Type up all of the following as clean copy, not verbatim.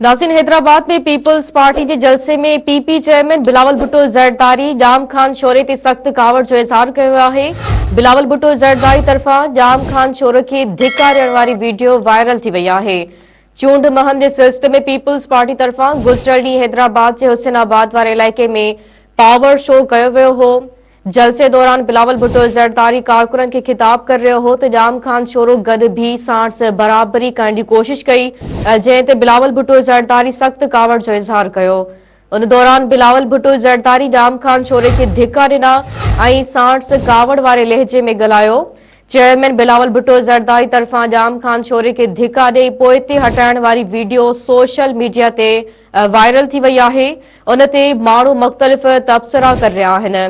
नाज़रीन, हैदराबाद में peoples party के जलसे में पीपी चेयरमैन बिलावल भुट्टो ज़रदारी जाम खान शोरे ते सख्त कावड़ जो इज़हार किया है। बिलावल भुट्टो ज़रदारी तरफा जाम खान शोरे के धिक्का ॾियण वारी वीडियो वायरल थी वई है। चूंड मुहिम के सिलसिले में पीपल्स पार्टी तरफा गुज़िरियल ॾींहुं हैदराबाद के हुसैनाबाद वारे इलाइक़े में पावर शो किया वियो हो। जलसे दौरान बिलावल भुट्टो ज़रदारी कारकुननि खे खिताब कर रहियो हो तो जाम खान शोरो गॾु भी सांस बराबरी करण की कोशिश कई, जंहिं ते बिलावल भुट्टो ज़रदारी सख्त कावड़ जो इज़हार कियो। उन दौरान बिलावल भुट्टो ज़रदारी जाम खान शोरे के धिक्का ॾिना ऐं सांस कावड़ वारे लहजे में ॻाल्हायो। चेयरमैन बिलावल भुट्टो ज़रदारी तरफा जाम खान शोरे के धिक्का ॾेई पोइ ते हटाइण वारी वीडियो सोशल मीडिया ते वायरल थी वई आहे। उन ते माण्हू मुख़्तलिफ़ तबसरा कर रहिया आहिनि।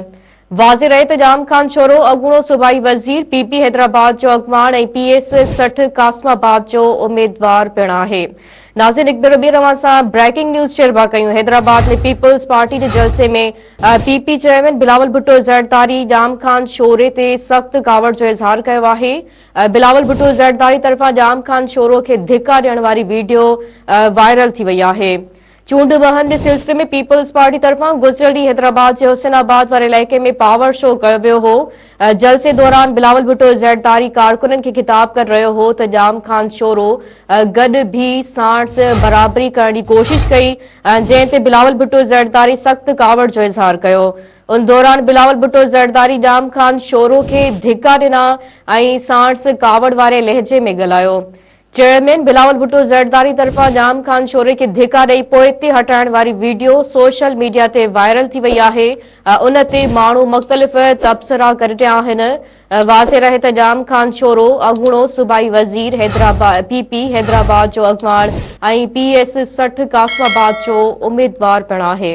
वाज़े रहे तो जाम खान शोरो अॻूणो सूबाई वज़ीर पीपी हैदराबाद जो अॻवान ऐं पीएस 60 कासमाबाद जो उम्मीदवार पिण आहे। नाज़रीन, हिकु भेरो ॿीहर अवां सां ब्रेकिंग न्यूज़ शेयर कयूं। हैदराबाद में पीपल्स पार्टी के जलसे में पीपी चेयरमैन बिलावल भुट्टो ज़रदारी जाम खान शोरे ते सख्त कावड़ जो इज़हार किया है। बिलावल भुट्टो ज़रदारी तरफा जाम खान शोरो के धिक्का ॾियण वारी वीडियो वायरल थी वई है। चूंड मुहिम के सिलसिले में पीपल्स पार्टी तरफा गुज़िरियल ॾींहुं हैदराबाद के हुसैनाबाद वारे इलाइक़े में पावर शो किया वियो हो। जलसे दौरान बिलावल भुट्टो ज़रदारी कारकुननि खे खिताब कर रहियो हो तो जाम खान शोरो गॾु भी सांस बराबरी करण की कोशिश कई, जंहिं ते बिलावल भुट्टो ज़रदारी सख्त कावड़ जो इज़हार कियो। उन दौरान बिलावल भुट्टो ज़रदारी जाम खान शोरो के धिक्का ॾिना ऐं सांस कावड़ वारे लहजे में ॻाल्हायो। चेयरमैन बिलावल भुट्टो ज़रदारी तरफा जाम खान शोरे के धिक्का ॾेई पोइ ते हटाइण वारी वीडियो सोशल मीडिया ते वायरल थी वई आहे। उन ते माण्हू मुख़्तलिफ़ तबसरा कर रहिया आहिनि। वाज़े रहे तो जाम खान शोरो अॻूणो सूबाई वज़ीर हैदराबाद पीपी हैदराबाद जो अॻवान ऐं पीएस 60 कासमाबाद जो उम्मीदवार पिण आहे।